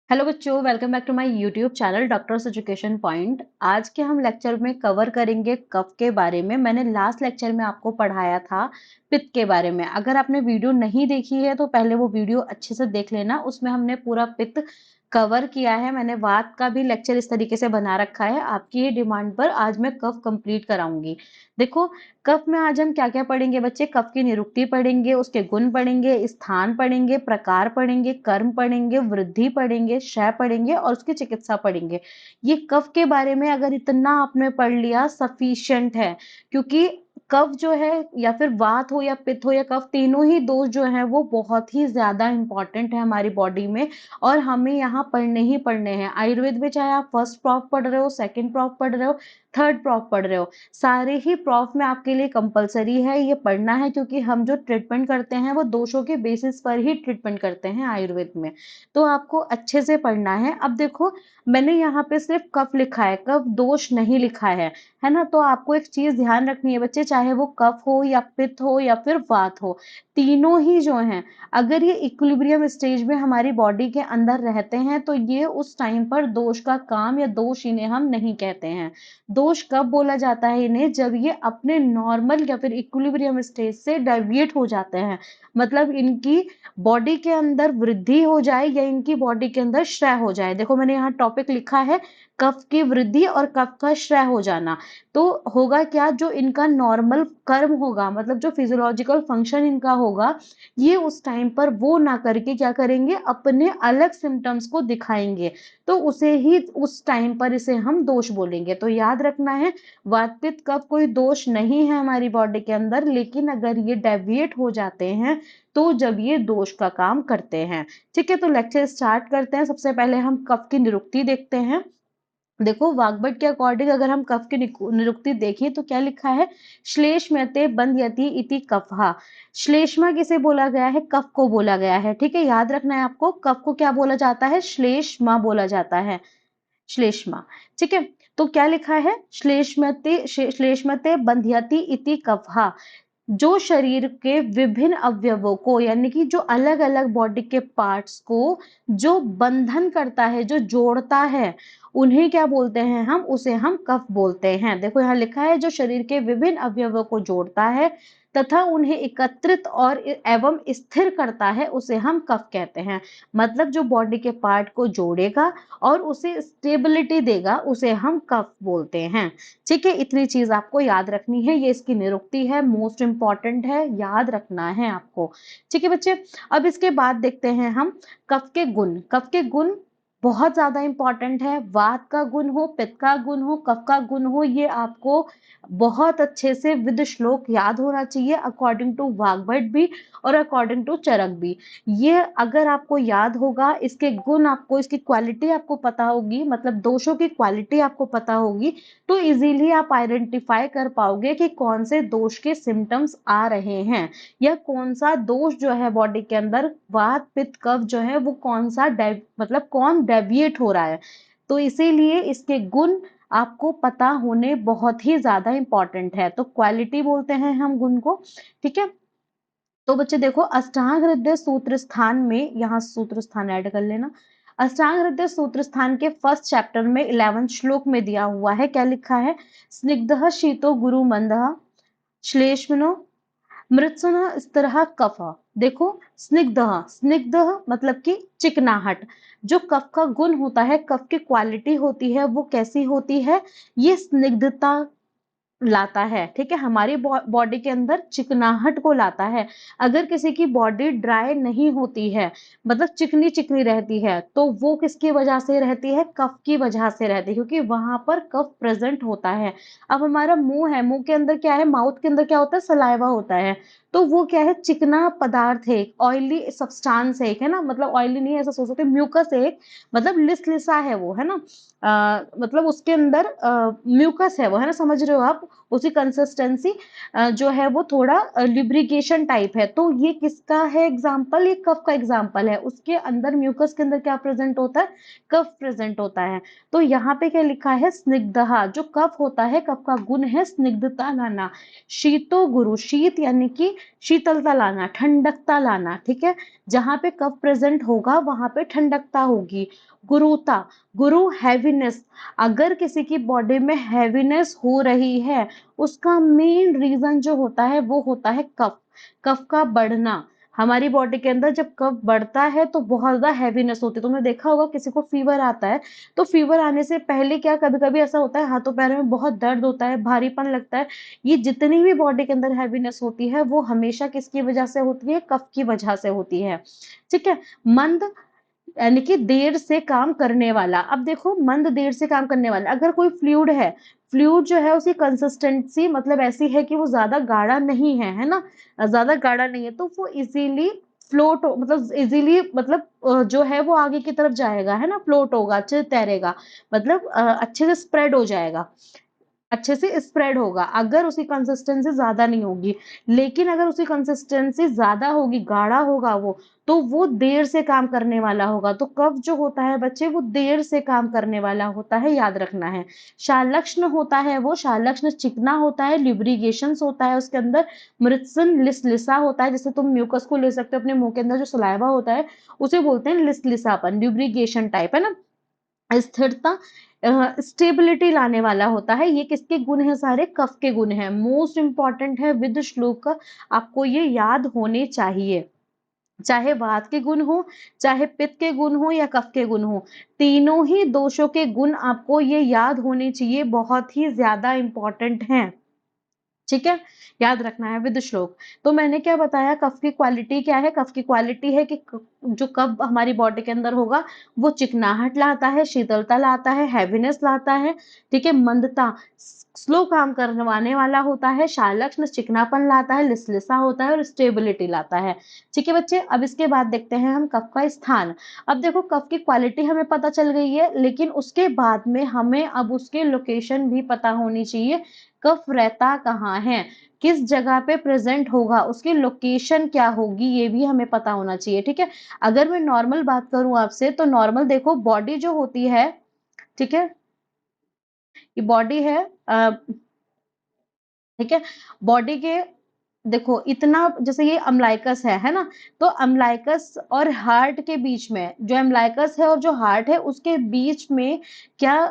Hello बच्चों, welcome back to my YouTube channel doctors education point. आज के हम लेक्चर में कवर करेंगे कफ के बारे में। मैंने लास्ट लेक्चर में आपको पढ़ाया था पित्त के बारे में। अगर आपने वीडियो नहीं देखी है तो पहले वो वीडियो अच्छे से देख लेना, उसमें हमने पूरा पित्त कवर किया है। मैंने वात का भी लेक्चर इस तरीके से बना रखा है। आपकी ये डिमांड पर आज मैं कफ कंप्लीट कराऊंगी। देखो, कफ में आज हम क्या क्या पढ़ेंगे बच्चे? कफ की निरुक्ति पढ़ेंगे, उसके गुण पढ़ेंगे, स्थान पढ़ेंगे, प्रकार पढ़ेंगे, कर्म पढ़ेंगे, वृद्धि पढ़ेंगे, क्षय पढ़ेंगे और उसकी चिकित्सा पढ़ेंगे। ये कफ के बारे में अगर इतना आपने पढ़ लिया सफिशिएंट है, क्योंकि कफ जो है, या फिर वात हो या पित्त हो या कफ, तीनों ही दोष जो है वो बहुत ही ज्यादा इंपॉर्टेंट है हमारी बॉडी में। और हमें यहाँ पढ़ने ही पढ़ने हैं। आयुर्वेद में चाहे आप फर्स्ट प्रॉफ पढ़ रहे हो, सेकंड प्रॉफ पढ़ रहे हो, थर्ड प्रॉफ पढ़ रहे हो, सारे ही प्रॉफ में आपके लिए कंपलसरी है ये पढ़ना है, क्योंकि हम जो ट्रीटमेंट करते हैं वो दोषों के बेसिस पर ही ट्रीटमेंट करते हैं आयुर्वेद में। तो आपको अच्छे से पढ़ना है। अब देखो, मैंने यहाँ पे सिर्फ कफ लिखा है, कफ दोष नहीं लिखा है ना। तो आपको एक चीज ध्यान रखनी है बच्चे, चाहे वो कफ हो या पित्त हो या फिर वात हो, तीनों ही जो हैं, अगर ये इक्विलिब्रियम स्टेज में हमारी बॉडी के अंदर रहते हैं तो ये उस टाइम पर दोष का काम या दोष इन्हें हम नहीं कहते हैं। दोष कब बोला जाता है इन्हें? जब ये अपने नॉर्मल या फिर इक्विलिब्रियम स्टेज से डेविएट हो जाते हैं। मतलब इनकी बॉडी के अंदर वृद्धि हो जाए या इनकी बॉडी के अंदर क्षय हो जाए। देखो, मैंने यहाँ टॉपिक लिखा है कफ की वृद्धि और कफ का क्षय हो जाना। तो होगा क्या, जो इनका नॉर्मल कर्म होगा, मतलब जो फिजियोलॉजिकल फंक्शन इनका होगा, ये उस टाइम पर वो ना करके क्या करेंगे, अपने अलग सिम्टम्स को दिखाएंगे। तो उसे ही उस टाइम पर इसे हम दोष बोलेंगे। तो याद रखना है, वात पित्त कफ कोई दोष नहीं है हमारी बॉडी के अंदर, लेकिन अगर ये डेविएट हो जाते हैं तो जब ये दोष का काम करते हैं। ठीक है, तो लेक्चर स्टार्ट करते हैं। सबसे पहले हम कफ की निरुक्ति देखते हैं। देखो, वाग्भट के अकॉर्डिंग अगर हम कफ की निरुक्ति देखें तो क्या लिखा है? श्लेष्मते बंध्यति इति कफहा। श्लेष्मा किसे बोला गया है? कफ को बोला गया है। ठीक है, याद रखना है आपको, कफ को क्या बोला जाता है? श्लेष्मा बोला जाता है, श्लेष्मा। ठीक है, तो क्या लिखा है? श्लेष्मते बंध्यति इति कफहा। जो शरीर के विभिन्न अवयवों को, यानी कि जो अलग अलग बॉडी के पार्ट्स को जो बंधन करता है, जो जोड़ता है, उन्हें क्या बोलते हैं हम? उसे हम कफ बोलते हैं। देखो, यहाँ लिखा है जो शरीर के विभिन्न अवयवों को जोड़ता है तथा उन्हें एकत्रित और एवं स्थिर करता है, उसे हम कफ कहते हैं। मतलब जो बॉडी के पार्ट को जोड़ेगा और उसे स्टेबिलिटी देगा, उसे हम कफ बोलते हैं। ठीक है, इतनी चीज आपको याद रखनी है। ये इसकी निरुक्ति है, मोस्ट इंपॉर्टेंट है, याद रखना है आपको। ठीक है बच्चे, अब इसके बाद देखते हैं हम कफ के गुण। कफ के गुण बहुत ज्यादा इंपॉर्टेंट है। वात का गुण हो, पित्त का गुण हो, कफ का गुण हो, ये आपको बहुत अच्छे से विद श्लोक याद होना चाहिए, अकॉर्डिंग टू वाग्भट भी और अकॉर्डिंग टू चरक भी। ये अगर आपको याद होगा, इसके गुण आपको, इसकी क्वालिटी आपको पता होगी, मतलब दोषों की क्वालिटी आपको पता होगी, तो इजीली आप आइडेंटिफाई कर पाओगे कि कौन से दोष के सिम्टम्स आ रहे हैं, या कौन सा दोष जो है बॉडी के अंदर, वात पित्त कफ जो है वो कौन सा मतलब कौन डेविएट हो रहा है। तो इसीलिए इसके गुण आपको पता होने बहुत ही ज्यादा इंपॉर्टेंट है। तो क्वालिटी बोलते हैं हम गुण को। ठीक है, तो बच्चे देखो, अष्टांग हृदय सूत्र स्थान में, यहाँ सूत्र स्थान ऐड कर लेना। अष्टांग हृदय सूत्र स्थान के फर्स्ट चैप्टर में 11 श्लोक में दिया हुआ है, क्या लिखा है? स्निग्धः शीतो गुरु मंदः श्लेष्मनो मृत्सुना स्तरः कफ। देखो, स्निग्ध, स्निग्ध मतलब कि चिकनाहट। जो कफ का गुण होता है, कफ की क्वालिटी होती है, वो कैसी होती है? ये स्निग्धता लाता है। ठीक है, हमारी बॉडी के अंदर चिकनाहट को लाता है। अगर किसी की बॉडी ड्राई नहीं होती है, मतलब चिकनी चिकनी रहती है, तो वो किसकी वजह से रहती है? कफ की वजह से रहती है, क्योंकि वहां पर कफ प्रेजेंट होता है। अब हमारा मुंह है, मुंह के अंदर क्या है? माउथ के अंदर क्या होता है? सलाइवा होता है। तो वो क्या है? चिकना पदार्थ है, ऑयली सब्सटेंस है, है ना। मतलब ऑयली नहीं है ऐसा सोच सकते, म्यूकस है एक, मतलब लिस लिसा है वो, है ना। मतलब उसके अंदर म्यूकस है वो, है ना, समझ रहे हो आप? कफ उसकी कंसिस्टेंसी जो है वो थोड़ा लिब्रिकेशन टाइप है। तो ये किसका है एग्जाम्पल? ये कफ का एग्जाम्पल है। उसके अंदर म्यूकस के अंदर क्या प्रेजेंट होता है? कफ प्रेजेंट होता है। तो यहाँ पे क्या लिखा है? स्निग्धहा। जो कफ होता है, कफ का गुण है स्निग्धता लाना। शीतो गुरु, शीत यानी कि शीतलता लाना, ठंडकता लाना, ठीक है। जहां पे कफ प्रेजेंट होगा वहां पे ठंडकता होगी। गुरुता, गुरु हैवीनेस। अगर किसी की बॉडी में हैवीनेस हो रही है, उसका मेन रीजन जो होता है वो होता है कफ। कफ का बढ़ना। हमारी बॉडी के अंदर जब कफ बढ़ता है तो बहुत ज्यादा हैवीनेस होती है। तुमने देखा होगा किसी को फीवर आता है, तो फीवर आने से पहले क्या कभी कभी ऐसा होता है, हाथों पैरों में बहुत दर्द होता है, भारीपन लगता है। ये जितनी भी बॉडी के अंदर हैवीनेस होती है वो हमेशा किसकी वजह से होती है? कफ की वजह से होती है, ठीक है। मंद यानी कि देर से काम करने वाला। अब देखो, मंद देर से काम करने वाला, अगर कोई फ्लूइड है, फ्लूइड जो है उसकी कंसिस्टेंसी मतलब ऐसी है कि वो ज्यादा गाढ़ा नहीं है ना, ज्यादा गाढ़ा नहीं है, तो वो इजीली फ्लोट मतलब इजीली मतलब जो है वो आगे की तरफ जाएगा, है ना, फ्लोट होगा, अच्छे से तैरेगा, मतलब अच्छे से स्प्रेड हो जाएगा, अच्छे से स्प्रेड होगा, अगर उसकी कंसिस्टेंसी ज्यादा नहीं होगी। लेकिन अगर उसकी कंसिस्टेंसी ज्यादा होगी, गाढ़ा होगा तो वो देर से काम करने वाला होगा। तो कफ जो होता है बच्चे, वो देर से काम करने वाला होता है, याद रखना है। शालक्ष्ण होता है, वो शालक्ष्ण चिकना होता है, लिब्रिगेशंस होता है उसके अंदर, मृत्सन लिसलिसा होता है। जैसे तुम म्यूकस को ले सकते हो, अपने मुंह के अंदर जो सलाइवा होता है उसे बोलते हैं लिसलिसापन, लिब्रिगेशन टाइप, है ना। स्थिरता, स्टेबिलिटी लाने वाला होता है। ये किसके गुण है? सारे कफ के गुण है। मोस्ट इंपॉर्टेंट है विद श्लोक, आपको ये याद होने चाहिए। चाहे वात के गुण हो, चाहे पित्त के गुण हो, या कफ के गुण हो, तीनों ही दोषों के गुण आपको ये याद होने चाहिए, बहुत ही ज्यादा इंपॉर्टेंट हैं, ठीक है। याद रखना है विद श्लोक। तो मैंने क्या बताया, कफ की क्वालिटी क्या है? कफ की क्वालिटी है कि जो कफ हमारी बॉडी के अंदर होगा वो चिकनाहट लाता है, शीतलता लाता है, हैवीनेस लाता है, ठीक है। मंदता, स्लो काम करवाने वाला होता है। शालक्ष्ण चिकनापन लाता है, लिसलिसा होता है, और स्टेबिलिटी लाता है, ठीक है बच्चे। अब इसके बाद देखते हैं हम कफ का स्थान। अब देखो, कफ की क्वालिटी हमें पता चल गई है, लेकिन उसके बाद में हमें अब उसके लोकेशन भी पता होनी चाहिए। कफ रहता कहाँ है, किस जगह पे प्रेजेंट होगा, उसकी लोकेशन क्या होगी, ये भी हमें पता होना चाहिए, ठीक है। अगर मैं नॉर्मल बात करूं आपसे, तो नॉर्मल देखो, बॉडी जो होती है, ठीक है, ये बॉडी है, ठीक है। बॉडी के देखो इतना, जैसे ये अम्लाइकस है ना, तो अम्लाइकस और हार्ट के बीच में, जो अम्लाइकस है और जो हार्ट है उसके बीच में क्या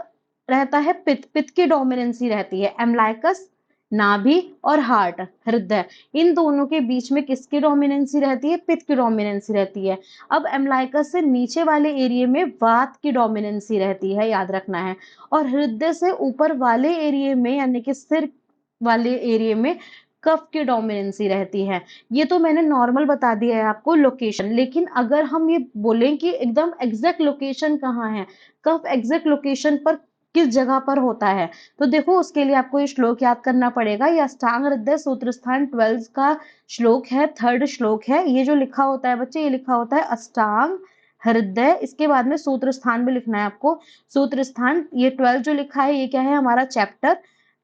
रहता है? पित्त। पित्त की डोमिनेंसी रहती है। अम्लाइकस, नाभि और हार्ट, हृदय, इन दोनों के बीच में किसकी डोमिनेंसी रहती है? पित्त की डोमिनेंसी रहती है। अब अम्लाइकस से नीचे वाले एरिया में वात की डोमिनेंसी रहती है, याद रखना है। और हृदय से ऊपर वाले एरिया में, यानी कि सिर वाले एरिया में, कफ की डोमिनेंसी रहती है। ये तो मैंने नॉर्मल बता दिया है आपको लोकेशन। लेकिन अगर हम ये बोलें कि एकदम एग्जैक्ट लोकेशन कहाँ है, कफ एग्जैक्ट लोकेशन पर किस जगह पर होता है, तो देखो उसके लिए आपको ये श्लोक याद करना पड़ेगा। ये अष्टांग हृदय सूत्र स्थान 12 का श्लोक है, थर्ड श्लोक है। ये जो लिखा होता है बच्चे, ये लिखा होता है अष्टांग हृदय, इसके बाद में सूत्र स्थान भी लिखना है आपको। सूत्र स्थान, ये 12 जो लिखा है ये क्या है? हमारा चैप्टर,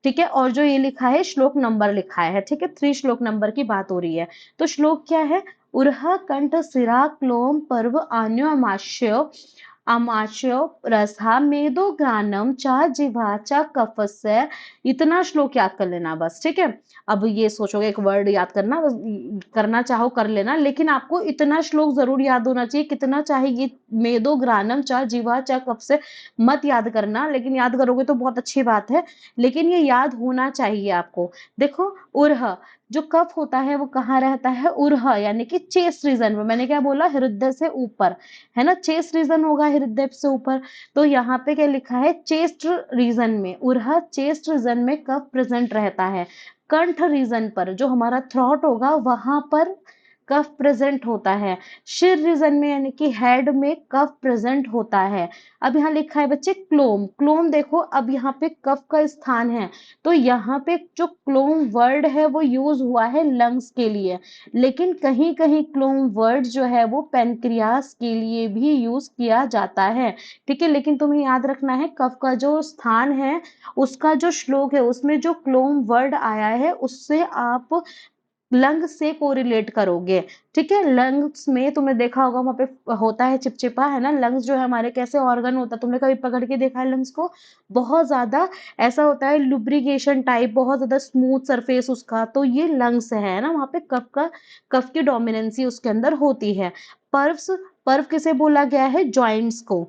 ठीक है। और जो ये लिखा है श्लोक नंबर लिखा है, ठीक है, 3 श्लोक नंबर की बात हो रही है। तो श्लोक क्या है? उरह कंठ सिरा क्लोम पर्व आन्यो अमाश्य अमाच्यो रसा मेदो ग्रानम चा जिवा चा कफस्य। इतना श्लोक याद कर लेना बस, ठीक है। अब ये सोचोगे एक वर्ड याद करना, बस करना चाहो कर लेना, लेकिन आपको इतना श्लोक जरूर याद होना चाहिए। कितना चाहे ये मेदो ग्रानम चा जीवा चा कफस्य मत याद करना, लेकिन याद करोगे तो बहुत अच्छी बात है, लेकिन ये याद होना चाहिए आपको। देखो, उरह जो कफ होता है वो कहाँ रहता है? उरह यानी कि चेस्ट रीजन में। मैंने क्या बोला? हृदय से ऊपर, है ना, चेस्ट रीजन होगा हृदय से ऊपर। तो यहाँ पे क्या लिखा है? चेस्ट रीजन में, उरह चेस्ट रीजन में कफ प्रेजेंट रहता है। कंठ रीजन पर, जो हमारा थ्रॉट होगा वहां पर कफ प्रेजेंट होता है। शिर रीजन में यानी कि हेड में कफ प्रेजेंट होता है। अब यहाँ लिखा है बच्चे क्लोम। क्लोम देखो, अब यहाँ पे कफ का स्थान है, तो यहाँ पे जो क्लोम वर्ड है वो यूज हुआ है लंग्स के लिए, लेकिन कहीं कहीं क्लोम वर्ड जो है वो पेनक्रियास के लिए भी यूज किया जाता है। ठीक है, लेकिन तुम्हें याद रखना है कफ का जो स्थान है उसका जो श्लोक है उसमें जो क्लोम वर्ड आया है उससे आप लंग से कोरिलेट करोगे। ठीक है, लंग्स में तुमने देखा होगा वहां पे होता है चिपचिपा, है ना। लंग्स जो है हमारे कैसे ऑर्गन होता है, तुमने कभी पकड़ के देखा है लंग्स को? बहुत ज्यादा ऐसा होता है लुब्रिकेशन टाइप, बहुत ज्यादा स्मूथ सरफेस उसका, तो ये लंग्स है ना, वहां पे कफ की डोमिनेंसी उसके अंदर होती है। पर्व्स, पर्व किसे बोला गया है? जॉइंट्स को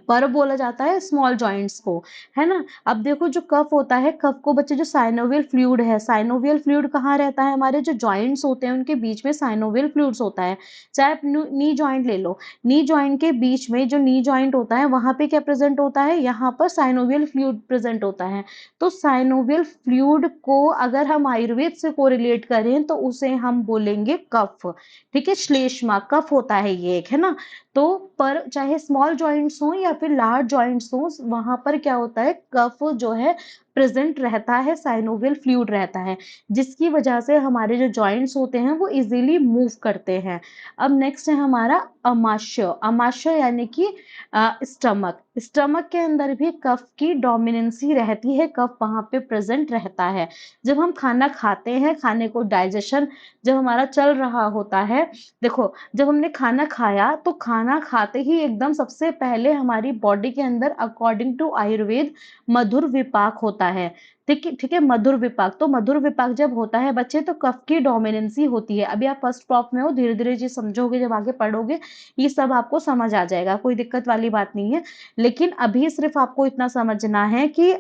पर बोला जाता है स्मॉल जॉइंट्स को, है ना। अब देखो जो कफ होता है, कफ को बच्चे जो साइनोवियल फ्लूइड है, साइनोवियल फ्लूइड कहाँ रहता है? हमारे जो जॉइंट्स होते हैं उनके बीच में साइनोवियल फ्लूइड्स होता है। चाहे आप नी जॉइंट ले लो, नी जॉइंट के बीच में जो नी जॉइंट होता है वहां पे क्या प्रेजेंट होता है? यहाँ पर साइनोवियल फ्लूइड प्रेजेंट होता है। तो साइनोवियल फ्लूइड को अगर हम आयुर्वेद से कोरिलेट करें तो उसे हम बोलेंगे कफ। ठीक है, श्लेष्मा कफ होता है ये एक, है ना। तो पर चाहे स्मॉल जॉइंट्स हो या फिर लार्ज जॉइंट्स हो, वहां पर क्या होता है? कफ जो है प्रेजेंट रहता है, साइनोवियल फ्लूइड रहता है, जिसकी वजह से हमारे जो जॉइंट्स होते हैं वो इजीली मूव करते हैं। अब नेक्स्ट है हमारा अमाशय। अमाशय यानी कि स्टमक। स्टमक के अंदर भी कफ की डोमिनेंसी रहती है, कफ वहां पे प्रेजेंट रहता है। जब हम खाना खाते हैं, खाने को डाइजेशन जब हमारा चल रहा होता है, देखो जब हमने खाना खाया तो खाना खाते ही एकदम सबसे पहले हमारी बॉडी के अंदर अकॉर्डिंग टू आयुर्वेद मधुर विपाक होता है। ठीक है, ठीक है, मधुर विपाक। तो मधुर विपाक जब होता है बच्चे तो कफ की डोमिनेंसी होती है। अभी आप फर्स्ट प्रॉप में हो, धीरे धीरे चीज समझोगे, जब आगे पढ़ोगे ये सब आपको समझ आ जाएगा, कोई दिक्कत वाली बात नहीं है। लेकिन अभी सिर्फ आपको इतना समझना है कि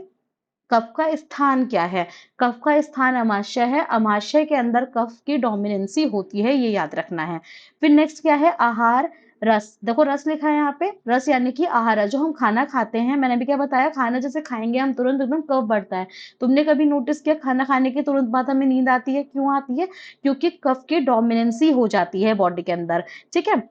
कफ का स्थान क्या है। कफ का स्थान अमाशय है, अमाशय के अंदर कफ की डोमिनेंसी होती है, ये याद रखना है। फिर नेक्स्ट क्या है? आहार रस। देखो रस लिखा है यहाँ पे, रस यानी कि आहार है, जो हम खाना खाते हैं। मैंने भी क्या बताया, खाना जैसे खाएंगे हम तुरंत एकदम कफ बढ़ता है। तुमने कभी नोटिस किया खाना खाने के तुरंत बाद हमें नींद आती है? क्यों आती है? क्योंकि कफ की डोमिनेंसी हो जाती है बॉडी के अंदर। ठीक है,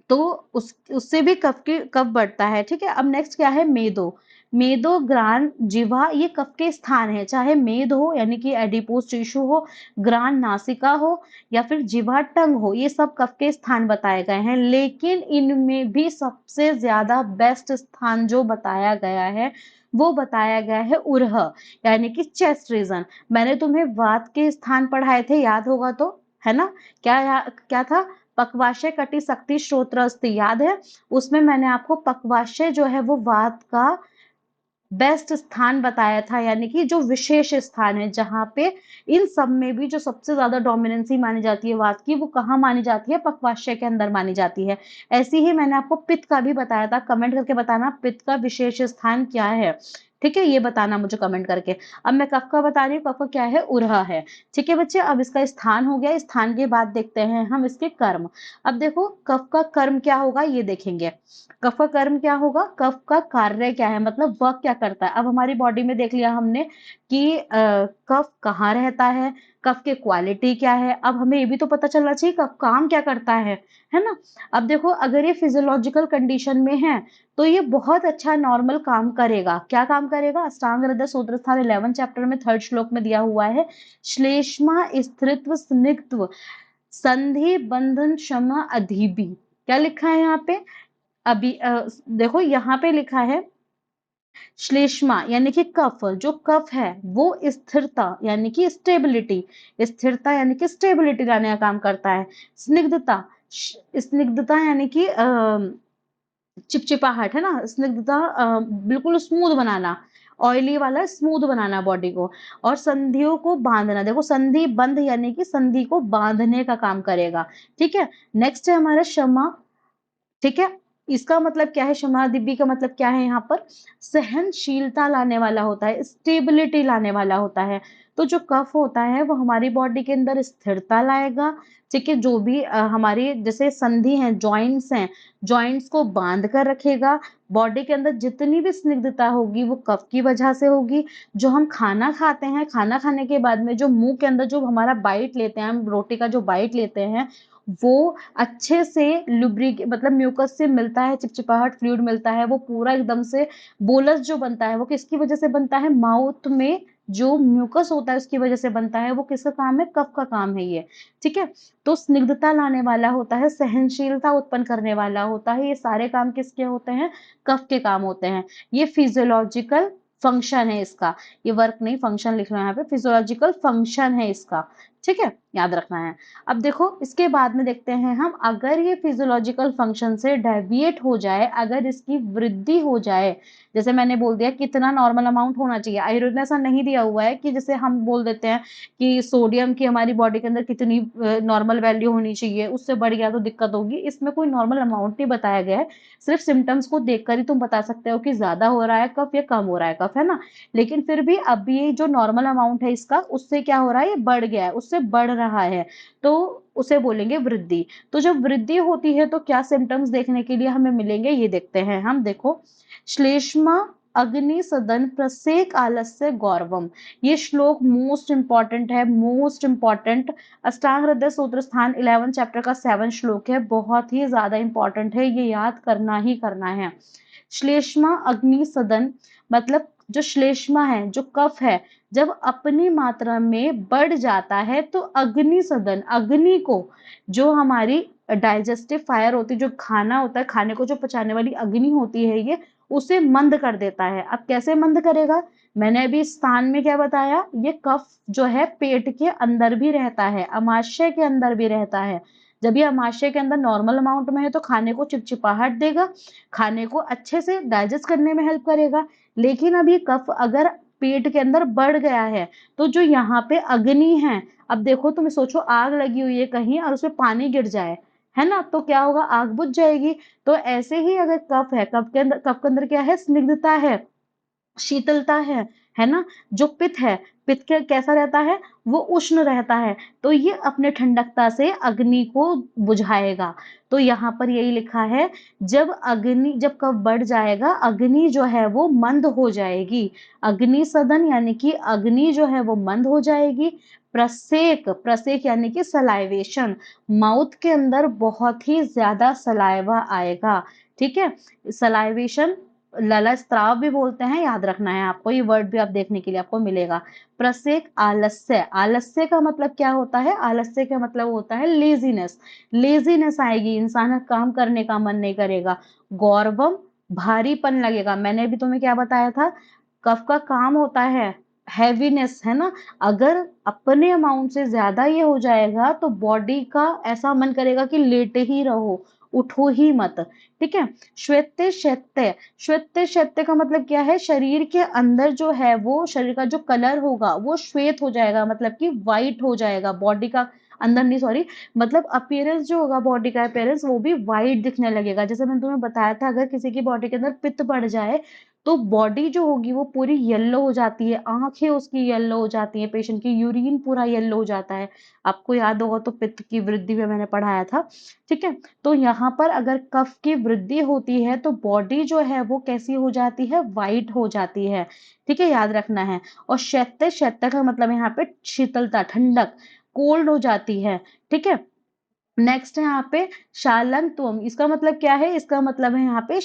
तो उससे भी कफ बढ़ता है। ठीक है, अब नेक्स्ट क्या है? मेदो। मेदो, ग्रान, जिह्वा, ये कफ के स्थान है। चाहे मेद हो यानी कि एडिपोज टिश्यू हो, ग्रान नासिका हो, या फिर जिह्वा टंग हो, ये सब कफ के स्थान बताए गए हैं। लेकिन इनमें भी सबसे ज्यादा बेस्ट स्थान जो बताया गया है वो बताया गया है उरह, यानी कि चेस्ट रीजन। मैंने तुम्हें वात के स्थान पढ़ाए थे, याद होगा तो, है ना। क्या था? पक्वाशय कटि शक्ति श्रोत्र अस्ति, याद है? उसमें मैंने आपको पक्वाशय जो है वो वात का बेस्ट स्थान बताया था, यानी कि जो विशेष स्थान है जहां पे इन सब में भी जो सबसे ज्यादा डोमिनेंसी मानी जाती है वात की, वो कहाँ मानी जाती है? पक्वाशय के अंदर मानी जाती है। ऐसे ही मैंने आपको पित्त का भी बताया था, कमेंट करके बताना पित्त का विशेष स्थान क्या है। ठीक है, ये बताना मुझे कमेंट करके। अब मैं कफ का बता रही हूँ, कफ का क्या है? उरहा है। ठीक है बच्चे, अब इसका स्थान हो गया, स्थान के बाद देखते हैं हम इसके कर्म। अब देखो कफ का कर्म क्या होगा ये देखेंगे। कफ का कर्म क्या होगा? कफ का कार्य क्या है, मतलब वह क्या करता है। अब हमारी बॉडी में देख लिया हमने कि कफ कहाँ रहता है, कफ के क्वालिटी क्या है। अब हमें ये भी तो पता चलना चाहिए कफ काम क्या करता है ना। अब देखो अगर ये फिजियोलॉजिकल कंडीशन में है तो ये बहुत अच्छा नॉर्मल काम करेगा। क्या काम करेगा? अष्टांग हृदय सूत्रस्थान 11 चैप्टर में 3rd श्लोक में दिया हुआ है, श्लेष्मा स्थिरत्व स्निग्धत्व संधि बंधन क्षमा अधिबी। क्या लिखा है यहाँ पे? अभी देखो यहाँ पे लिखा है श्लेष्मा यानी कि कफ, जो कफ है वो स्थिरता यानी कि स्टेबिलिटी, स्थिरता यानी कि स्टेबिलिटी लाने का काम करता है। स्निग्धता, स्निग्धता यानी कि चिपचिपाहट, है ना। स्निग्धता बिल्कुल स्मूथ बनाना, ऑयली वाला स्मूथ बनाना बॉडी को। और संधियों को बांधना, देखो संधि बंध यानी कि संधि को बांधने का काम करेगा। ठीक है, नेक्स्ट है हमारा क्षमा। ठीक है, इसका मतलब क्या है, क्षमादिव्य का मतलब क्या है यहाँ पर, सहनशीलता लाने वाला होता है, स्टेबिलिटी लाने वाला होता है। तो जो कफ होता है वो हमारी बॉडी के अंदर स्थिरता लाएगा, ठीक है। जो भी हमारी जैसे संधि हैं, जॉइंट्स हैं, जॉइंट्स को बांध कर रखेगा। बॉडी के अंदर जितनी भी स्निग्धता होगी वो कफ की वजह से होगी। जो हम खाना खाते हैं, खाना खाने के बाद में जो मुंह के अंदर जो हमारा बाइट लेते हैं, हम रोटी का जो बाइट लेते हैं, वो अच्छे से लुब्रिक मतलब म्यूकस से मिलता है, चिपचिपाहट फ्लूइड मिलता है, वो पूरा एकदम से बोलस जो बनता है वो किसकी वजह से बनता है, माउथ में जो म्यूकस होता है उसकी वजह से बनता है। वो किसका काम है, कफ का काम है ये, ठीक है। तो स्निग्धता लाने वाला होता है, सहनशीलता उत्पन्न करने वाला होता है, ये सारे काम किसके होते हैं, कफ के काम होते हैं। ये फिजियोलॉजिकल फंक्शन है इसका, ये वर्क नहीं फंक्शन लिख रहे हैं यहाँ पे, फिजियोलॉजिकल फंक्शन है इसका, ठीक है, याद रखना है। अब देखो इसके बाद में देखते हैं हम, अगर ये फिजियोलॉजिकल फंक्शन से डेविएट हो जाए, अगर इसकी वृद्धि हो जाए, जैसे मैंने बोल दिया कितना नॉर्मल अमाउंट होना चाहिए, आयुर्वेद में ऐसा नहीं दिया हुआ है कि जैसे हम बोल देते हैं कि सोडियम की हमारी बॉडी के अंदर कितनी नॉर्मल वैल्यू होनी चाहिए, उससे बढ़ गया तो दिक्कत होगी, इसमें कोई नॉर्मल अमाउंट नहीं बताया गया है। सिर्फ सिम्टम्स को देखकर ही तुम बता सकते हो कि ज्यादा हो रहा है कफ या कम हो रहा है कफ, है ना। लेकिन फिर भी अब ये जो नॉर्मल अमाउंट है इसका, उससे क्या हो रहा है, ये बढ़ गया है, उससे बढ़ रहा है, तो उसे बोलेंगे वृद्धि। तो जब वृद्धि होती है तो क्या सिम्टम्स देखने के लिए हमें मिलेंगे, ये देखते हैं हम। देखो, श्लेष्मा अग्नि सदन प्रसेक आलस्य गौरवम, ये श्लोक मोस्ट इंपॉर्टेंट है, मोस्ट इंपॉर्टेंट। अष्टांग हृदय सूत्र स्थान 11 चैप्टर का 7 श्लोक है, बहुत ही ज्यादा इंपॉर्टेंट है, ये याद करना ही करना है। श्लेष्मा अग्नि सदन मतलब जो श्लेष्मा है, जो कफ है, जब अपनी मात्रा में बढ़ जाता है तो अग्नि सदन, अग्नि को, जो हमारी डाइजेस्टिव फायर होती है, जो खाना होता है, खाने को जो पचाने वाली अग्नि होती है, ये उसे मंद कर देता है। अब कैसे मंद करेगा, मैंने अभी स्थान में क्या बताया, ये कफ जो है पेट के अंदर भी रहता है, अमाशय के अंदर भी रहता है। जब ये अमाशय के अंदर नॉर्मल अमाउंट में है तो खाने को चिपचिपाहट देगा, खाने को अच्छे से डाइजेस्ट करने में हेल्प करेगा। लेकिन अब ये कफ अगर पेट के अंदर बढ़ गया है, तो जो यहाँ पे अग्नि है, अब देखो तुम सोचो आग लगी हुई है कहीं और उसमें पानी गिर जाए, है ना, तो क्या होगा, आग बुझ जाएगी। तो ऐसे ही अगर कफ है, कफ के अंदर क्या है, स्निग्धता है, शीतलता है ना। जो पित्त है, पित्त के कैसा रहता है, वो उष्ण रहता है, तो ये अपने ठंडकता से अग्नि को बुझाएगा। तो यहाँ पर यही लिखा है, जब कफ बढ़ जाएगा, अग्नि जो है वो मंद हो जाएगी, अग्नि सदन यानी कि अग्नि जो है वो मंद हो जाएगी। प्रसेक, प्रसेक यानी कि सलाइवेशन, माउथ के अंदर बहुत ही ज्यादा सलाइवा आएगा, ठीक है। सलाइवेशन, लला स्त्राव भी बोलते हैं, याद रखना है आपको, ये वर्ड भी आप देखने के लिए आपको मिलेगा। प्रसेक आलस्य, आलस्य का मतलब क्या होता है, आलस्य का मतलब होता है लेजीनेस, लेजीनेस आएगी, इंसान का काम करने का मन नहीं करेगा। गौरवम, भारीपन लगेगा, मैंने भी तुम्हें क्या बताया था, कफ का काम होता है हैवीनेस, है ना। अगर अपने अमाउंट से ज्यादा ये हो जाएगा तो बॉडी का ऐसा मन करेगा कि लेटे ही रहो, उठो ही मत, ठीक है। श्वेत शैत्य, श्वेत शैत्य का मतलब क्या है, शरीर के अंदर जो है वो शरीर का जो कलर होगा वो श्वेत हो जाएगा, मतलब कि व्हाइट हो जाएगा, बॉडी का अंदर नहीं, सॉरी, मतलब अपीयरेंस जो होगा, बॉडी का अपीयरेंस वो भी व्हाइट दिखने लगेगा। जैसे मैंने तुम्हें बताया था, अगर किसी की बॉडी के अंदर पित्त बढ़ जाए तो बॉडी जो होगी वो पूरी येलो हो जाती है, आंखें उसकी येलो हो जाती है, पेशेंट की यूरिन पूरा येलो हो जाता है। आपको याद होगा तो पित्त की वृद्धि में मैंने पढ़ाया था, ठीक है। तो यहाँ पर अगर कफ की वृद्धि होती है तो बॉडी जो है वो कैसी हो जाती है, व्हाइट हो जाती है, ठीक है, याद रखना है। और शैत्य, शैत्य का मतलब यहाँ पे शीतलता, ठंडक, कोल्ड हो जाती है, ठीक है। नेक्स्ट है यहाँ पे शालंतुम, इसका मतलब क्या है, इसका मतलब है यहाँ पे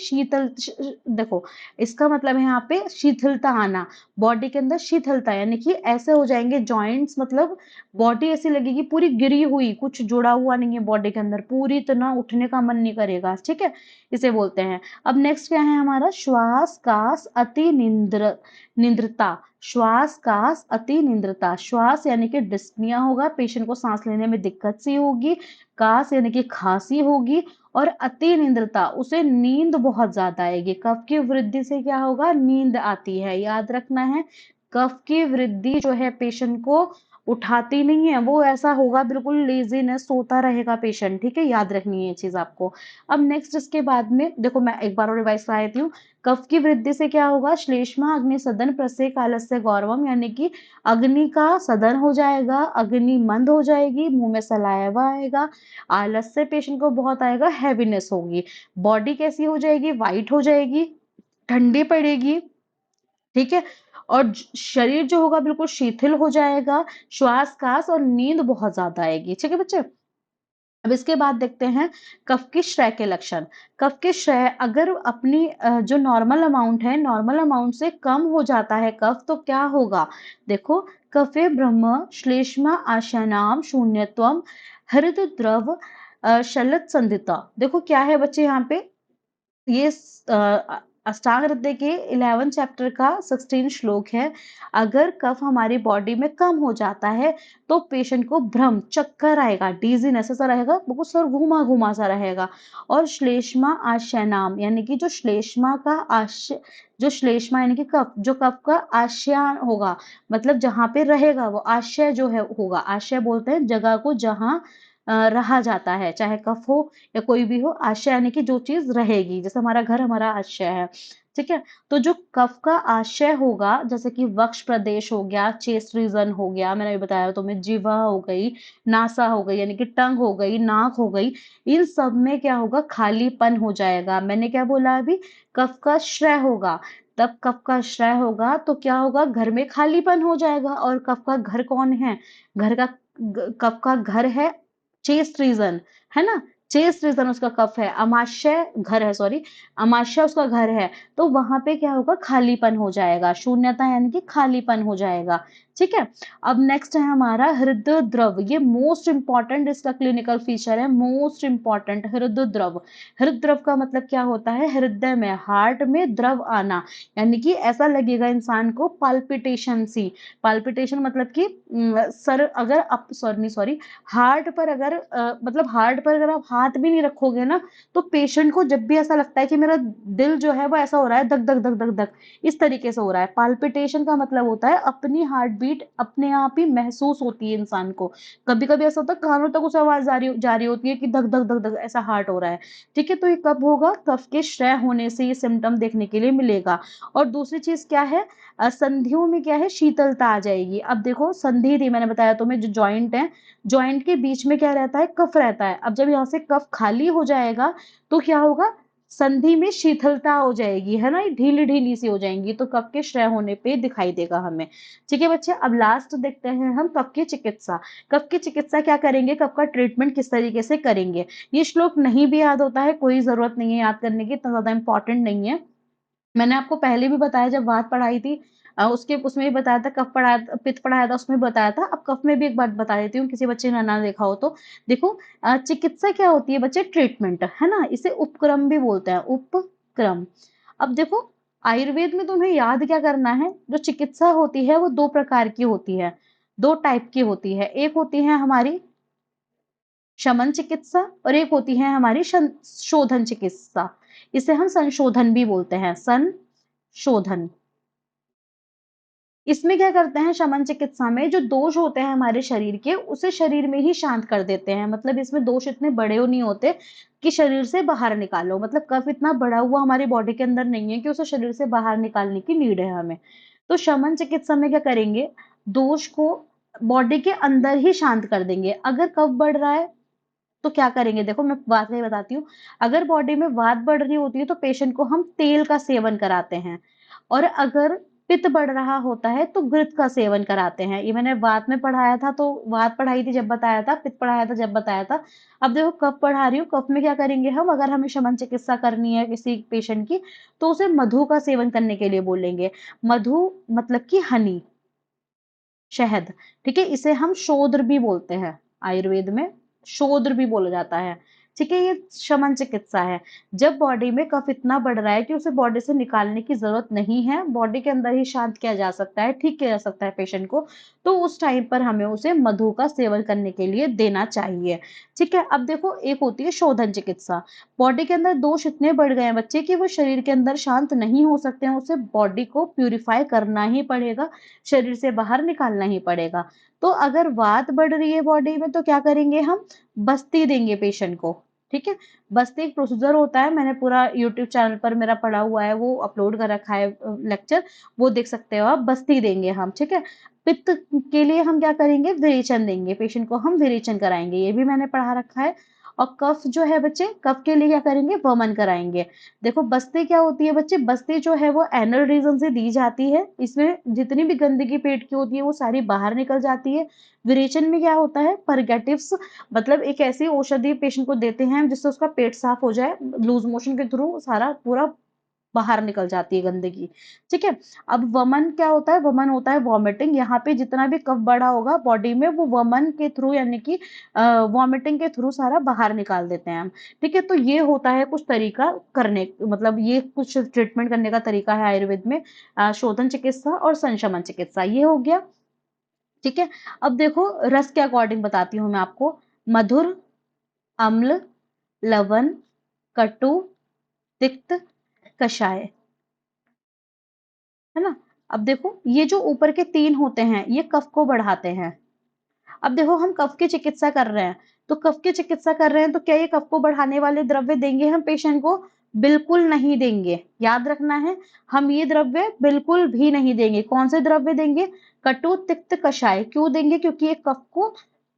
देखो, इसका मतलब है यहाँ पे शिथिलता आना, बॉडी के अंदर शिथिलता, यानी कि ऐसे हो जाएंगे जॉइंट्स, मतलब बॉडी ऐसी लगेगी पूरी गिरी हुई, कुछ जुड़ा हुआ नहीं है बॉडी के अंदर, पूरी तरह उठने का मन नहीं करेगा, ठीक है, इसे बोलते हैं। अब नेक्स्ट क्या है हमारा, श्वास कास अति निंद्रता, श्वास कास अति निंद्रता, श्वास यानी कि डिस्पनिया होगा, पेशेंट को सांस लेने में दिक्कत सी होगी, कास यानी कि खांसी होगी, और अति निंद्रता, उसे नींद बहुत ज्यादा आएगी। कफ की वृद्धि से क्या होगा, नींद आती है, याद रखना है। कफ की वृद्धि जो है पेशेंट को उठाती नहीं है, वो ऐसा होगा बिल्कुल लेज़ीनेस, सोता रहेगा पेशेंट, ठीक है? याद रखनी है ये चीज़ आपको। अब नेक्स्ट इसके बाद में देखो मैं एक बार और रिवाइज़ करा देती हूँ। कफ की वृद्धि से क्या होगा? श्लेष्मा अग्नि सदन प्रसेक आलस्य गौरवम, यानी कि अग्नि का सदन हो जाएगा, अग्नि मंद हो जाएगी, मुँह में सलाइवा आएगा, आलस्य पेशेंट को बहुत आएगा, हेवीनेस होगी। बॉडी कैसी हो जाएगी? व्हाइट हो जाएगी, ठंडी पड़ेगी, ठीक है? और शरीर जो होगा बिल्कुल शिथिल हो जाएगा, श्वास-कास और नींद बहुत ज़्यादा आएगी, ठीक है बच्चे? अब इसके बाद देखते हैं कफ की क्षय के लक्षण। कफ की क्षय अगर अपनी जो नॉर्मल अमाउंट है, नॉर्मल अमाउंट से कम हो जाता है कफ, तो क्या होगा? देखो, कफे ब्रह्म श्लेष्मा आशनाम शून्यत्वम हृद द्रव शलत संधिता। देखो क्या है बच्चे यहाँ पे, ये अष्टांग हृदय के 11 चैप्टर का 16 श्लोक है। अगर कफ हमारी बॉडी में कम हो जाता है तो पेशेंट को भ्रम, चक्कर आएगा, डिजीनेस ऐसा रहेगा, बिल्कुल सर घुमा घुमा सा रहेगा। और श्लेष्मा आशय नाम, यानी कि जो श्लेष्मा का आशय, जो श्लेष्मा यानी कि कफ, जो कफ का आशय होगा, मतलब जहां पे रहेगा वो आशय जो है होगा, आशय बोलते हैं जगह को जहां रहा जाता है, चाहे कफ हो या कोई भी हो। आशय यानी कि जो चीज रहेगी, जैसे हमारा घर हमारा आशय है, ठीक है? तो जो कफ का आशय होगा, जैसे कि वक्ष प्रदेश हो गया, चेस्ट रीजन हो गया, मैंने अभी बताया तुम्हें, जिह्वा हो गई, नासा हो गई यानी कि टंग हो गई, नाक हो गई, इन सब में क्या होगा? खालीपन हो जाएगा। मैंने क्या बोला अभी? कफ का श्रय होगा। तब कफ का श्रय होगा तो क्या होगा? घर में खालीपन हो जाएगा। और कफ का घर कौन है? घर का कफ का घर है चेस्ट रीजन, है ना? चेस्ट रीजन उसका कफ है, अमाशय घर है, सॉरी, अमाशय उसका घर है। तो वहां पे क्या होगा? खालीपन हो जाएगा, शून्यता यानी कि खालीपन हो जाएगा, ठीक है? अब नेक्स्ट है हमारा हृदय द्रव। ये मोस्ट इंपॉर्टेंट इसका क्लिनिकल फीचर है, मोस्ट इंपॉर्टेंट, हृदय द्रव। हृदय द्रव का मतलब क्या होता है? हृदय में, हार्ट में द्रव आना, यानी कि ऐसा लगेगा इंसान को पाल्पिटेशन सी। पाल्पिटेशन मतलब कि सर अगर आप, सॉरी, हार्ट पर अगर मतलब हार्ट पर अगर आप हाथ भी नहीं रखोगे ना, तो पेशेंट को जब भी ऐसा लगता है कि मेरा दिल जो है वो ऐसा हो रहा है, धक धक धक धक धक, इस तरीके से हो रहा है। पाल्पिटेशन का मतलब होता है अपनी हार्ट बीट अपने आप ही महसूस होती है इंसान को। कभी कभी ऐसा होता है कानों तक उसे आवाज जा रही होती है कि धक धक धक धक ऐसा हार्ट हो रहा है, ठीक है? तो ये कब होगा? कफ के क्षय होने से ये सिम्टम देखने के लिए मिलेगा। और दूसरी चीज क्या है? संधियों में क्या है? शीतलता आ जाएगी। अब देखो संधि थी, मैंने बताया तुम्हें, जो जॉइंट है, जॉइंट के बीच में क्या रहता है? कफ रहता है। अब जब यहाँ से कफ खाली हो जाएगा तो क्या होगा? संधि में शीतलता हो जाएगी, है ना? ये ढीली ढीली सी हो जाएंगी, तो कफ के क्षय होने पे दिखाई देगा हमें, ठीक है बच्चे? अब लास्ट देखते हैं हम कफ की चिकित्सा। कफ की चिकित्सा क्या करेंगे? कफ का ट्रीटमेंट किस तरीके से करेंगे? ये श्लोक नहीं भी याद होता है, कोई जरूरत नहीं है याद करने की, इतना ज्यादा इंपॉर्टेंट नहीं है। मैंने आपको पहले भी बताया जब बात पढ़ाई थी, उसके उसमें भी बताया था, कफ पढ़ाया था, पित्त पढ़ाया था, उसमें भी बताया था। अब कफ में भी एक बात बता देती हूँ, किसी बच्चे ने ना देखा हो तो। देखो, चिकित्सा क्या होती है बच्चे? ट्रीटमेंट, है ना? इसे उपक्रम भी बोलते हैं, उपक्रम। अब देखो, आयुर्वेद में तुम्हें याद क्या करना है? जो चिकित्सा होती है वो दो प्रकार की होती है, दो टाइप की होती है। एक होती है हमारी शमन चिकित्सा और एक होती है हमारी शोधन चिकित्सा। इसे हम संशोधन भी बोलते हैं, संशोधन। इसमें क्या करते हैं? शमन चिकित्सा में जो दोष होते हैं हमारे शरीर के, उसे शरीर में ही शांत कर देते हैं। मतलब इसमें दोष इतने बड़े नहीं होते कि शरीर से बाहर निकालो, मतलब कफ इतना बड़ा हुआ हमारी बॉडी के अंदर नहीं है कि उसे शरीर से बाहर निकालने की नीड है हमें। तो शमन चिकित्सा में क्या करेंगे? दोष को बॉडी के अंदर ही शांत कर देंगे। अगर कफ बढ़ रहा है तो क्या करेंगे? देखो मैं बात नहीं बताती हूँ। अगर बॉडी में वात बढ़ रही होती है तो पेशेंट को हम तेल का सेवन कराते हैं, और अगर पित्त बढ़ रहा होता है तो घृत का सेवन कराते हैं। ये मैंने वात में पढ़ाया था, तो वात पढ़ाई थी जब बताया था, पित्त पढ़ाया था जब बताया था। अब देखो कफ पढ़ा रही हूँ, कफ में क्या करेंगे हम? अगर हमें शमन चिकित्सा करनी है किसी पेशेंट की, तो उसे मधु का सेवन करने के लिए बोलेंगे। मधु मतलब कि हनी, शहद, ठीक है? इसे हम शोध भी बोलते हैं, आयुर्वेद में शोध भी बोला जाता है, ठीक है, ये शमन चिकित्सा है। जब बॉडी में कफ इतना बढ़ रहा है कि उसे बॉडी से निकालने की जरूरत नहीं है, बॉडी के अंदर ही शांत किया जा सकता है, ठीक किया जा सकता है पेशेंट को, तो उस टाइम पर हमें उसे मधु का सेवन करने के लिए देना चाहिए। ठीक है, अब देखो एक होती है शोधन चिकित्सा। बॉडी के अंदर दोष इतने बढ़ गए हैं बच्चे कि वो शरीर के अंदर शांत नहीं हो सकते हैं, उसे बॉडी को प्यूरिफाई करना ही पड़ेगा, शरीर से बाहर निकालना ही पड़ेगा। तो अगर वात बढ़ रही है बॉडी में तो क्या करेंगे हम, बस्ती देंगे पेशेंट को। ठीक है, बस्ती एक प्रोसीजर होता है, मैंने पूरा यूट्यूब चैनल पर मेरा पड़ा हुआ है, वो अपलोड कर रखा है लेक्चर, वो देख सकते हो आप। बस्ती देंगे हम। ठीक है, पित्त के लिए हम क्या करेंगे, विरेचन देंगे, पेशेंट को हम विरेचन कराएंगे, ये भी मैंने पढ़ा रखा है। और कफ जो है बच्चे, कफ के लिए क्या करेंगे, वमन कराएंगे। देखो बस्ती क्या होती है बच्चे, बस्ती जो है वो एनल रीजन से दी जाती है, इसमें जितनी भी गंदगी पेट की होती है वो सारी बाहर निकल जाती है। विरेचन में क्या होता है, परगेटिव्स, मतलब एक ऐसी औषधि पेशेंट को देते हैं जिससे उसका पेट साफ हो जाए, लूज मोशन के थ्रू सारा पूरा बाहर निकल जाती है गंदगी। ठीक है, अब वमन क्या होता है, वमन होता है वॉमिटिंग। यहाँ पे जितना भी कफ बढ़ा होगा बॉडी में वो वमन के थ्रू यानी कि वॉमिटिंग के थ्रू सारा बाहर निकाल देते हैं हम। ठीक है, तो ये होता है कुछ तरीका करने, मतलब ये कुछ ट्रीटमेंट करने का तरीका है आयुर्वेद में, शोधन चिकित्सा और संशमन चिकित्सा, ये हो गया। ठीक है, अब देखो रस के अकॉर्डिंग बताती हूँ मैं आपको। मधुर, अम्ल, लवण, कटु, तिक्त, कषाय, है ना। अब देखो ये जो ऊपर के 3 होते हैं ये कफ को बढ़ाते हैं। अब देखो हम कफ की चिकित्सा कर रहे हैं, तो कफ की चिकित्सा कर रहे हैं तो क्या ये कफ को बढ़ाने वाले द्रव्य देंगे हम पेशेंट को, बिल्कुल नहीं देंगे। याद रखना है, हम ये द्रव्य बिल्कुल भी नहीं देंगे। कौन से द्रव्य देंगे, कटु, तिक्त, कषाय। क्यों देंगे, क्योंकि ये कफ को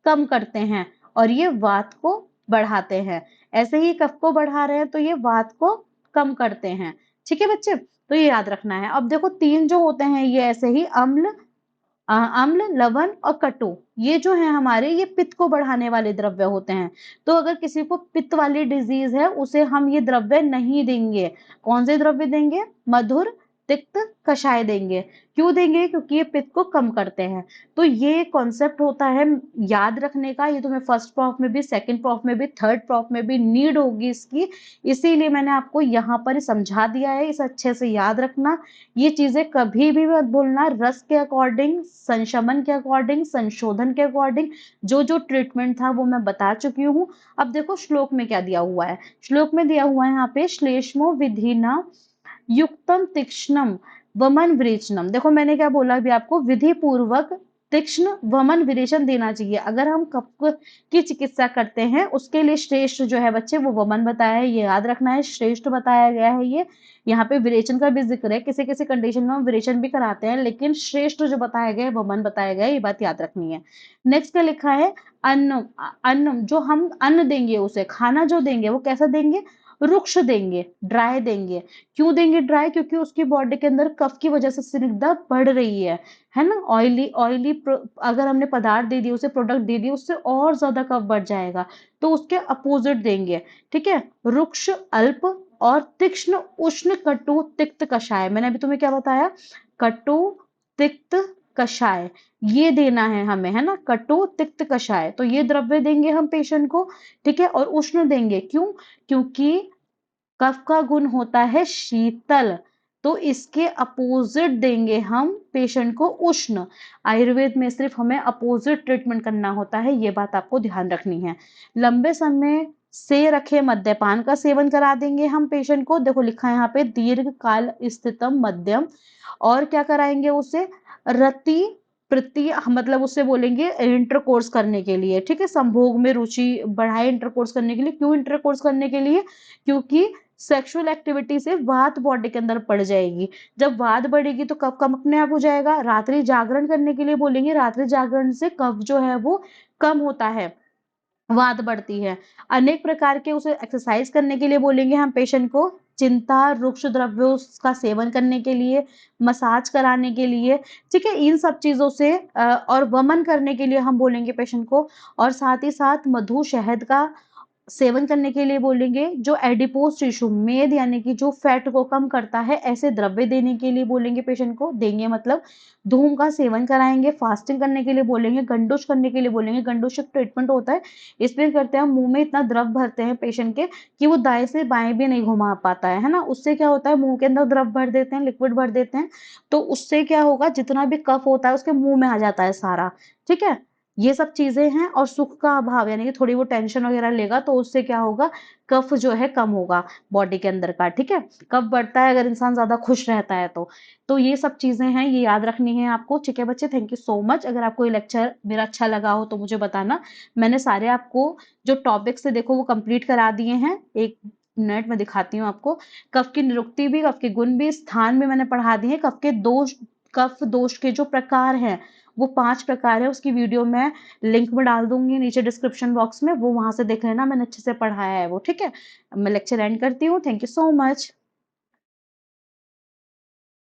कम करते हैं और ये वात को बढ़ाते हैं। ऐसे ही कफ को बढ़ा रहे हैं तो ये वात को कम करते हैं। ठीक है बच्चे, तो ये याद रखना है। अब देखो 3 जो होते हैं ये ऐसे ही अम्ल, अम्ल, लवण और कटु, ये जो है हमारे ये पित्त को बढ़ाने वाले द्रव्य होते हैं। तो अगर किसी को पित्त वाली डिजीज है उसे हम ये द्रव्य नहीं देंगे। कौन से द्रव्य देंगे, मधुर, तिक्त, कषाय देंगे। क्यों देंगे, क्योंकि ये पित्त को कम करते हैं। तो ये कॉन्सेप्ट होता है याद रखने का, ये तुम्हें फर्स्ट प्रॉफ में भी, सेकंड प्रॉफ में भी, थर्ड प्रॉफ में भी नीड होगी इसकी, इसीलिए मैंने आपको यहाँ पर समझा दिया है। इसे अच्छे से याद रखना, ये चीजें कभी भी मत भूलना। रस के अकॉर्डिंग, संशमन के अकॉर्डिंग, संशोधन के अकॉर्डिंग जो जो ट्रीटमेंट था वो मैं बता चुकी हूँ। अब देखो श्लोक में क्या दिया हुआ है, श्लोक में दिया हुआ है यहाँ पे, श्लेष्मो विधिना युक्तम तीक्ष्णम वमन विरेचनम। देखो मैंने क्या बोला अभी आपको, विधि पूर्वक तीक्ष्ण वमन विरेचन देना चाहिए। अगर हम कफ की चिकित्सा करते हैं उसके लिए श्रेष्ठ जो है बच्चे वो वमन बताया है, ये याद रखना है, श्रेष्ठ बताया गया है ये। यहाँ पे विरेचन का भी जिक्र है, किसी किसी कंडीशन में हम विरेचन भी कराते हैं, लेकिन श्रेष्ठ जो बताया गया है वमन बताया गया है, ये बात याद रखनी है। नेक्स्ट क्या लिखा है, अन्न, अन्न जो हम अन्न देंगे उसे, खाना जो देंगे वो कैसा देंगे, रुक्ष देंगे, ड्राई देंगे। क्यों देंगे ड्राई, क्योंकि उसकी बॉडी के अंदर कफ की वजह से स्निग्धता बढ़ रही है ना। ऑयली ऑयली अगर हमने पदार्थ दे दिए उसे, प्रोडक्ट दे दिए, उससे और ज्यादा कफ बढ़ जाएगा, तो उसके अपोजिट देंगे। ठीक है, रुक्ष, अल्प और तीक्ष्ण, उष्ण, कटु, तिक्त, कषाय। मैंने अभी तुम्हें क्या बताया, कटु, तिक्त, कषाय, ये देना है हमें, है ना, कटु, तिक्त, कषाय। तो ये द्रव्य देंगे हम पेशेंट को। ठीक है, और उष्ण देंगे, क्यों, क्योंकि कफ का गुण होता है शीतल, तो इसके अपोजिट देंगे हम पेशेंट को उष्ण। आयुर्वेद में सिर्फ हमें अपोजिट ट्रीटमेंट करना होता है, ये बात आपको ध्यान रखनी है। लंबे समय से रखे मद्यपान का सेवन करा देंगे हम पेशेंट को। देखो लिखा है यहाँ पे, दीर्घ काल स्थितम मध्यम। और क्या कराएंगे उसे, रति प्रति, मतलब उससे बोलेंगे इंटरकोर्स करने के लिए। ठीक है, संभोग में रुचि बढ़ाए इंटरकोर्स करने के लिए। क्यों इंटरकोर्स करने के लिए, क्योंकि सेक्सुअल एक्टिविटी से वात बॉडी के अंदर पड़ जाएगी। जब वात बढ़ेगी तो कफ कम अपने आप हो जाएगा। रात्रि जागरण करने के लिए बोलेंगे, रात्रि जागरण से कफ जो है वो कम होता है, वात बढ़ती है। अनेक प्रकार के उसे एक्सरसाइज करने के लिए बोलेंगे हम पेशेंट को, चिंता रुक्ष द्रव्यों का सेवन करने के लिए, मसाज कराने के लिए। ठीक है, इन सब चीजों से और वमन करने के लिए हम बोलेंगे पेशेंट को। और साथ ही साथ मधु, शहद का सेवन करने के लिए बोलेंगे जो एडिपोज टिश्यू, मेद यानी कि जो फैट को कम करता है, ऐसे द्रव्य देने के लिए बोलेंगे, पेशेंट को देंगे मतलब धूम का सेवन कराएंगे। फास्टिंग करने के लिए बोलेंगे, गंडोश करने के लिए बोलेंगे। गंडोश एक ट्रीटमेंट होता है, इसमें करते हैं मुंह में इतना द्रव भरते हैं पेशेंट के कि वो दाएं से बाएं भी नहीं घुमा पाता है ना। उससे क्या होता है, मुंह के अंदर द्रव भर देते हैं, लिक्विड भर देते हैं, तो उससे क्या होगा, जितना भी कफ होता है उसके मुंह में आ जाता है सारा। ठीक है, ये सब चीजें हैं। और सुख का अभाव यानी कि थोड़ी वो टेंशन वगैरह लेगा तो उससे क्या होगा, कफ जो है कम होगा बॉडी के अंदर का। ठीक है, कफ बढ़ता है अगर इंसान ज्यादा खुश रहता है तो ये सब चीजें हैं, ये याद रखनी है आपको। ठीक है बच्चे, थैंक यू सो मच। अगर आपको ये लेक्चर मेरा अच्छा लगा हो तो मुझे बताना। मैंने सारे आपको जो टॉपिक्स है देखो वो कंप्लीट करा दिए हैं। एक मिनट में दिखाती हूँ आपको। कफ की निरुक्ति भी, कफ के गुण भी, स्थान भी मैंने पढ़ा दिए। कफ के दोष, कफ दोष के जो प्रकार हैं वो 5 प्रकार है। उसकी वीडियो मैं लिंक में डाल दूंगी नीचे डिस्क्रिप्शन बॉक्स में, वो वहां से देख लेना, मैंने अच्छे से पढ़ाया है वो। ठीक है, मैं लेक्चर एंड करती हूँ। Thank you so much.